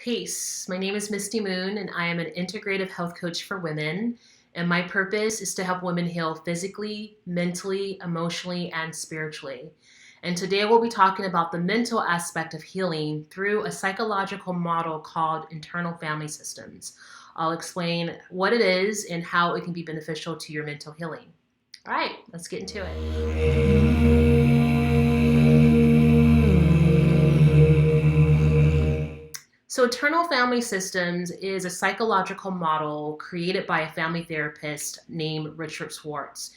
Peace. My name is MystyMoon, and I am an integrative health coach for women. And my purpose is to help women heal physically, mentally, emotionally, and spiritually. And today we'll be talking about the mental aspect of healing through a psychological model called internal family systems. I'll explain what it is and how it can be beneficial to your mental healing. All right, let's get into it. So, internal family systems is a psychological model created by a family therapist named Richard Schwartz.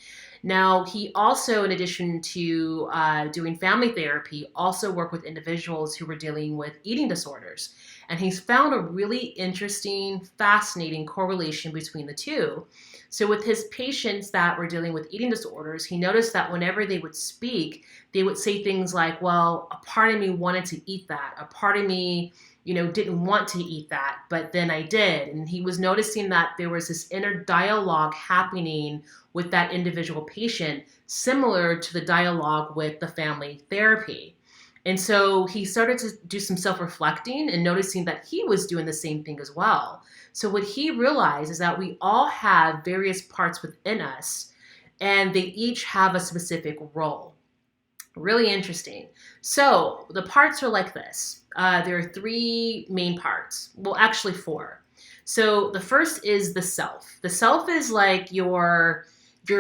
Now, he also, in addition to doing family therapy, also worked with individuals who were dealing with eating disorders. And he's found a really interesting, fascinating correlation between the two. So, with his patients that were dealing with eating disorders, he noticed that whenever they would speak, they would say things like, well, a part of me wanted to eat that. A part of me didn't want to eat that, but then I did. And he was noticing that there was this inner dialogue happening with that individual patient, similar to the dialogue with the family therapy. And so he started to do some self-reflecting and noticing that he was doing the same thing as well. So what he realized is that we all have various parts within us, and they each have a specific role. Really interesting. So the parts are like this. There are three main parts. Well, actually four. So the first is the self. The self is like your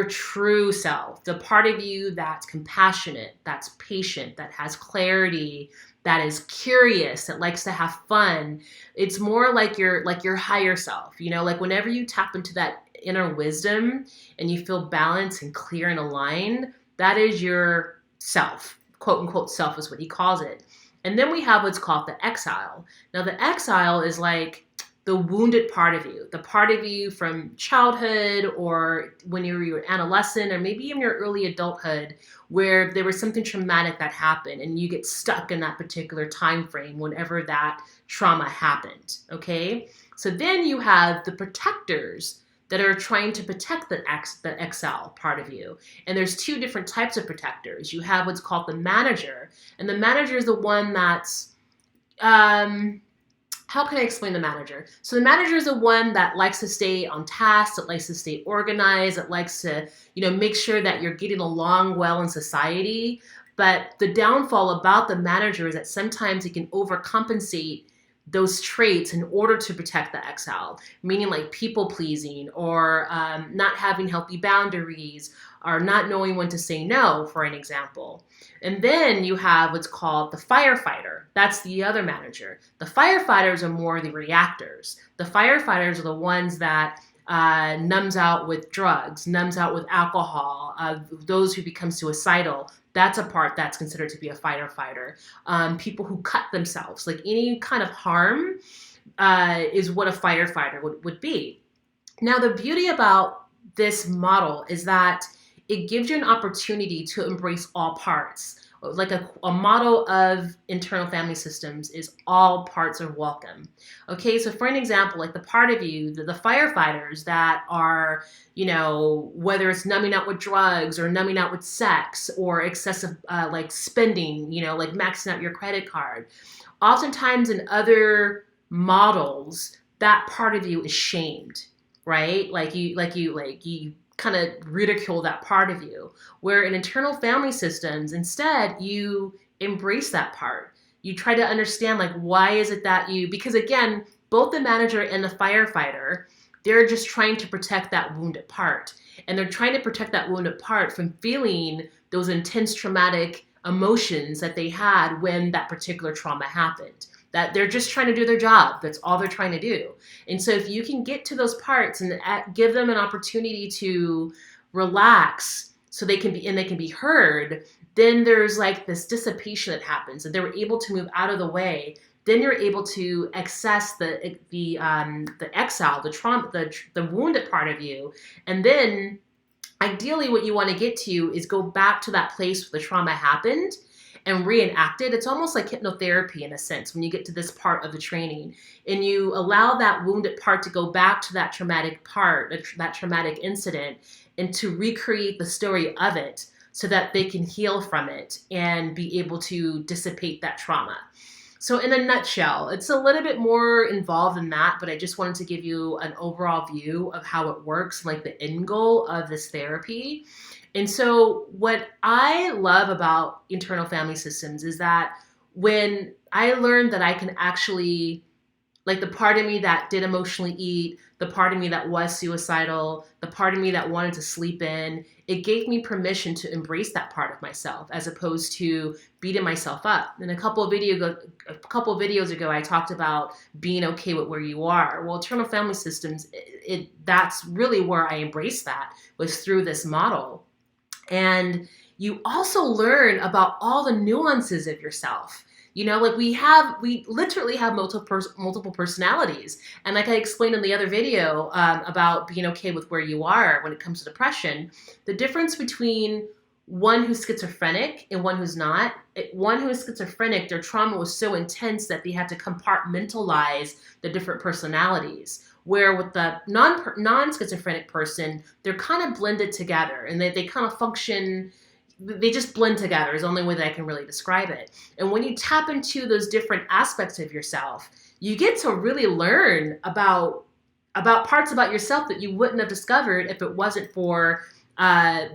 true self, the part of you that's compassionate, that's patient, that has clarity, that is curious, that likes to have fun. It's more like your higher self. Like whenever you tap into that inner wisdom and you feel balanced and clear and aligned, that is your self, quote unquote self is what he calls it. And then we have what's called the exile. Now the exile is like the wounded part of you, the part of you from childhood or when you were an adolescent or maybe even your early adulthood where there was something traumatic that happened and you get stuck in that particular time frame whenever that trauma happened, okay? So then you have the protectors that are trying to protect the exile part of you. And there's two different types of protectors. You have what's called the manager, and the manager is the one that's, how can I explain the manager? So the manager is the one that likes to stay on task, that likes to stay organized, that likes to, make sure that you're getting along well in society. But the downfall about the manager is that sometimes it can overcompensate those traits in order to protect the exile, meaning like people pleasing or not having healthy boundaries or not knowing when to say no, for an example. And then you have what's called the firefighter. That's the other manager. The firefighters are more the reactors. The firefighters are the ones that numbs out with drugs, numbs out with alcohol, those who become suicidal. That's a part that's considered to be a fighter. People who cut themselves, like any kind of harm is what a firefighter would be. Now, the beauty about this model is that it gives you an opportunity to embrace all parts. Like a model of internal family systems is all parts are welcome. Okay, so for an example, like the part of you, the firefighters that are, whether it's numbing out with drugs or numbing out with sex or excessive like spending, like maxing out your credit card. Oftentimes in other models, that part of you is shamed, right? Like you kind of ridicule that part of you. Where in internal family systems, instead, you embrace that part. You try to understand, like, why is it that because again, both the manager and the firefighter, they're just trying to protect that wounded part. And they're trying to protect that wounded part from feeling those intense traumatic emotions that they had when that particular trauma happened. That they're just trying to do their job. That's all they're trying to do. And so if you can get to those parts and give them an opportunity to relax so they can be heard, then there's like this dissipation that happens and they were able to move out of the way. Then you're able to access the exile, the trauma, the wounded part of you. And then ideally what you want to get to is go back to that place where the trauma happened and reenact it. It's almost like hypnotherapy in a sense when you get to this part of the training and you allow that wounded part to go back to that traumatic part, that traumatic incident, and to recreate the story of it so that they can heal from it and be able to dissipate that trauma. So in a nutshell, it's a little bit more involved than that, but I just wanted to give you an overall view of how it works, like the end goal of this therapy. And so what I love about internal family systems is that when I learned that I can actually, like, the part of me that did emotionally eat, the part of me that was suicidal, the part of me that wanted to sleep in, it gave me permission to embrace that part of myself as opposed to beating myself up. And a couple of videos ago, I talked about being okay with where you are. Well, internal family systems, that's really where I embraced that, was through this model. And you also learn about all the nuances of yourself. Like we literally have multiple personalities. And like I explained in the other video about being okay with where you are when it comes to depression, the difference between one who's schizophrenic and one who's not, one who is schizophrenic, their trauma was so intense that they had to compartmentalize the different personalities. Where with the non-schizophrenic person, they're kind of blended together and they kind of function, they just blend together is the only way that I can really describe it. And when you tap into those different aspects of yourself, you get to really learn about parts about yourself that you wouldn't have discovered if it wasn't for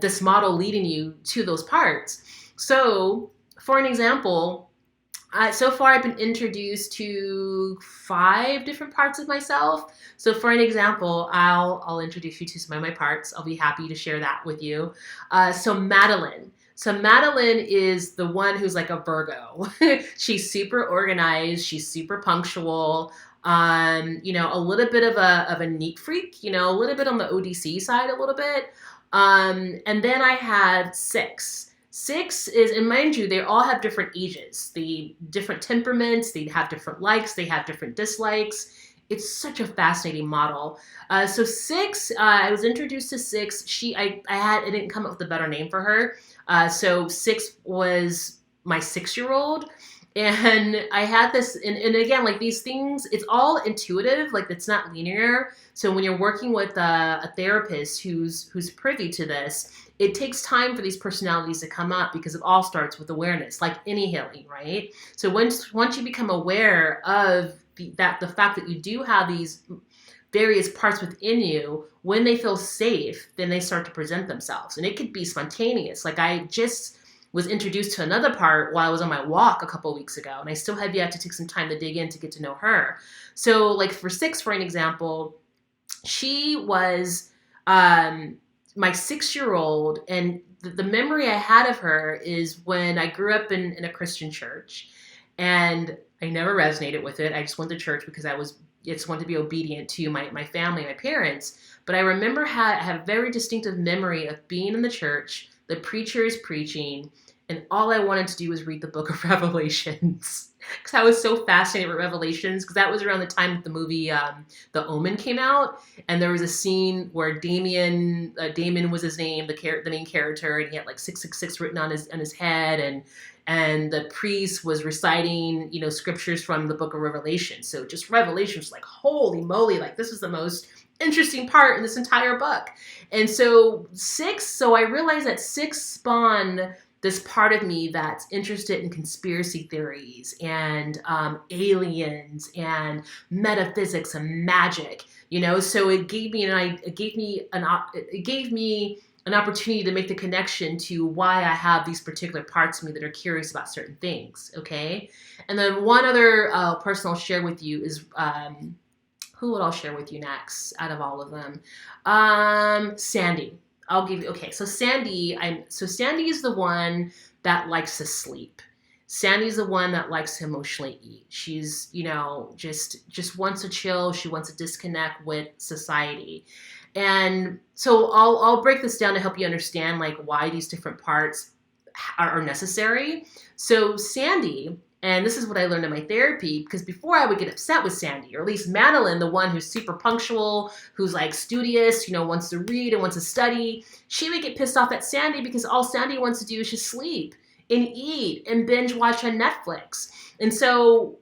this model leading you to those parts. So, for an example, so far I've been introduced to 5 different parts of myself. So for an example, I'll introduce you to some of my parts. I'll be happy to share that with you. So Madeline. So Madeline is the one who's like a Virgo. She's super organized. She's super punctual. A little bit of a neat freak. A little bit on the ODC side, a little bit. And then I had 6. 6 is, and mind you, they all have different ages, the different temperaments, they have different likes, they have different dislikes. It's such a fascinating model. So 6, I was introduced to 6. I didn't come up with a better name for her. So 6 was my 6-year-old. And I had this, and again, like these things, it's all intuitive, like it's not linear. So when you're working with a therapist who's privy to this, it takes time for these personalities to come up because it all starts with awareness, like any healing, right? So once you become aware of the fact that you do have these various parts within you, when they feel safe, then they start to present themselves. And it could be spontaneous. Like I just was introduced to another part while I was on my walk a couple of weeks ago, and I still have yet to take some time to dig in to get to know her. So like for 6, for an example, she was my 6-year-old, and the memory I had of her is when I grew up in a Christian church, and I never resonated with it. I just went to church because I just wanted to be obedient to my family, my parents. But I remember I have a very distinctive memory of being in the church, the preacher is preaching, and all I wanted to do was read the book of Revelations. Because I was so fascinated with Revelations, because that was around the time that the movie The Omen came out, and there was a scene where Damon was his name, the main character, and he had like 666 written on his head, and the priest was reciting, scriptures from the book of Revelation. So just Revelation was like, holy moly, like this is the most interesting part in this entire book. And so I realized that 6 spawned this part of me that's interested in conspiracy theories and aliens and metaphysics and magic, So it gave me an opportunity to make the connection to why I have these particular parts of me that are curious about certain things. Okay, and then one other person I'll share with you is who would I share with you next out of all of them? Sandy. I'll give you, okay, so Sandy is the one that likes to sleep. Sandy's the one that likes to emotionally eat. She's, just wants to chill. She wants to disconnect with society. And so I'll break this down to help you understand like why these different parts are necessary. So Sandy, and this is what I learned in my therapy, because before I would get upset with Sandy, or at least Madeline, the one who's super punctual, who's like studious, wants to read and wants to study, she would get pissed off at Sandy because all Sandy wants to do is just sleep and eat and binge watch on Netflix. And so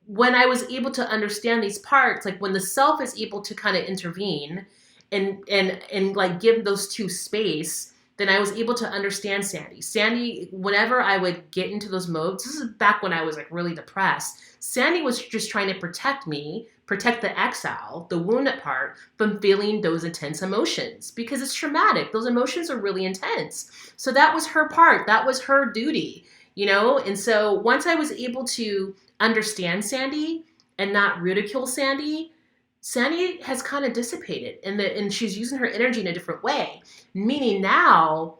when I was able to understand these parts, like when the self is able to kind of intervene and like give those two space, then I was able to understand Sandy. Sandy, whenever I would get into those modes, this is back when I was like really depressed, Sandy was just trying to protect me, protect the exile, the wounded part, from feeling those intense emotions because it's traumatic. Those emotions are really intense. So that was her part. That was her duty, you know? And so once I was able to understand Sandy and not ridicule Sandy, Sandy has kind of dissipated and she's using her energy in a different way. Meaning now,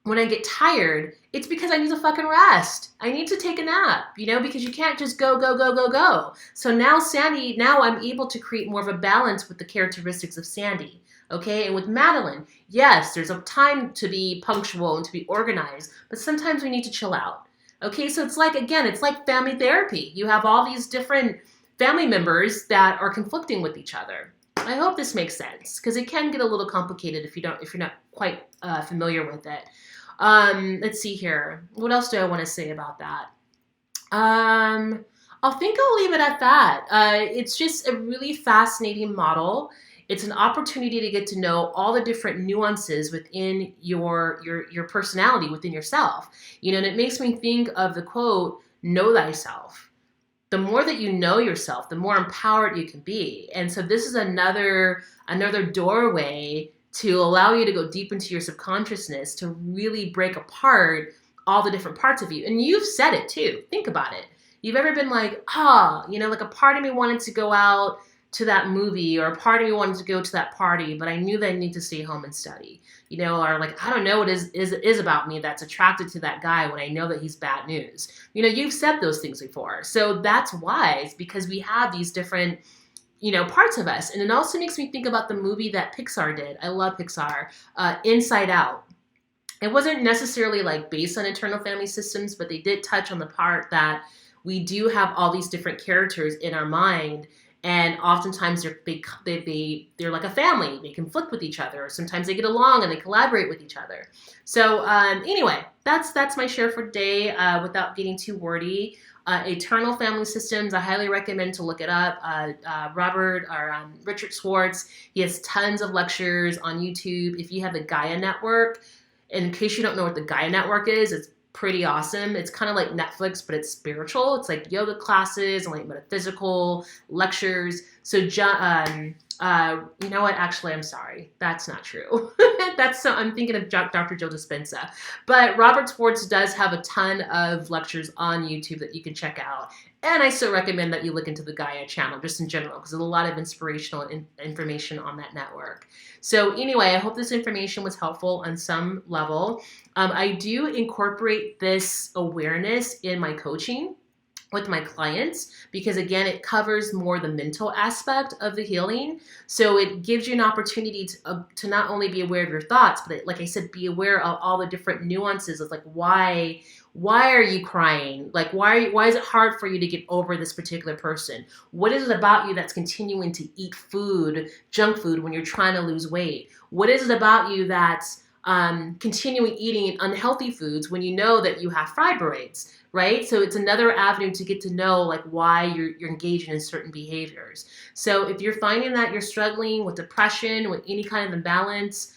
when I get tired, it's because I need to fucking rest. I need to take a nap, you know, because you can't just go, go, go, go, go. So now Sandy, now I'm able to create more of a balance with the characteristics of Sandy. Okay, and with Madeline, yes, there's a time to be punctual and to be organized, but sometimes we need to chill out. Okay, so it's like, again, it's like family therapy. You have all these different family members that are conflicting with each other. I hope this makes sense because it can get a little complicated if you're not quite familiar with it. Let's see here. What else do I want to say about that? I think I'll leave it at that. It's just a really fascinating model. It's an opportunity to get to know all the different nuances within your personality, within yourself. You know, and it makes me think of the quote, "Know thyself." The more that you know yourself, the more empowered you can be. And so this is another doorway to allow you to go deep into your subconsciousness to really break apart all the different parts of you. And you've said it too. Think about it. You've ever been like, you know, like a part of me wanted to go out to that movie, or a part of me wanted to go to that party, but I knew that I need to stay home and study, you know, or like, I don't know what is about me that's attracted to that guy when I know that he's bad news. You know, you've said those things before. So that's wise because we have these different, you know, parts of us. And it also makes me think about the movie that Pixar did. I love Pixar, Inside Out. It wasn't necessarily like based on internal family systems, but they did touch on the part that we do have all these different characters in our mind. And oftentimes they're like a family. They conflict with each other. Or sometimes they get along and they collaborate with each other. So anyway, that's my share for today without getting too wordy. Eternal Family Systems, I highly recommend to look it up. Richard Schwartz, he has tons of lectures on YouTube. If you have the Gaia Network, in case you don't know what the Gaia Network is, it's pretty awesome. It's kind of like Netflix, but it's spiritual. It's like yoga classes and like metaphysical lectures. So, you know what? Actually, I'm sorry. That's not true. I'm thinking of Dr. Joe Dispenza. But Robert Schwartz does have a ton of lectures on YouTube that you can check out. And I still recommend that you look into the Gaia channel just in general because there's a lot of inspirational information on that network. So anyway, I hope this information was helpful on some level. I do incorporate this awareness in my coaching with my clients because again, it covers more the mental aspect of the healing. So it gives you an opportunity to not only be aware of your thoughts, but like I said, be aware of all the different nuances of like, why are you crying? Like, why is it hard for you to get over this particular person? What is it about you that's continuing to eat food, junk food, when you're trying to lose weight? What is it about you that's continuing eating unhealthy foods when you know that you have fibroids, right? So it's another avenue to get to know like why you're engaging in certain behaviors. So if you're finding that you're struggling with depression, with any kind of imbalance,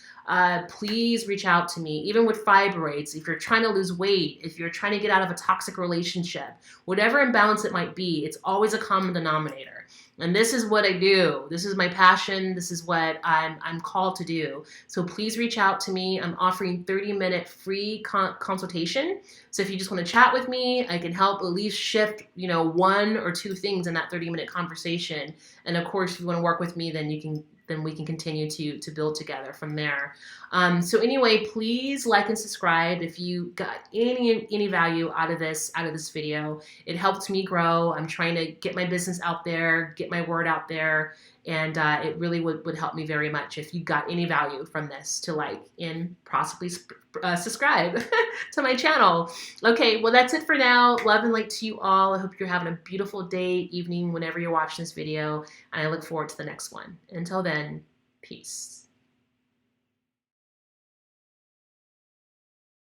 please reach out to me. Even with fibroids, if you're trying to lose weight, if you're trying to get out of a toxic relationship, whatever imbalance it might be, it's always a common denominator. And this is what I do. This is my passion. This is what I'm called to do. So please reach out to me. I'm offering 30-minute free consultation. So if you just want to chat with me, I can help at least shift, you know, 1 or 2 things in that 30-minute conversation. And of course, if you want to work with me, then we can continue to build together from there. So anyway, please like and subscribe if you got any value out of this video. It helps me grow. I'm trying to get my business out there, get my word out there, and it really would help me very much if you got any value from this to like and possibly subscribe to my channel. Okay, well that's it for now. Love and light to you all. I hope you're having a beautiful day, evening, whenever you're watching this video, and I look forward to the next one. Until then, peace.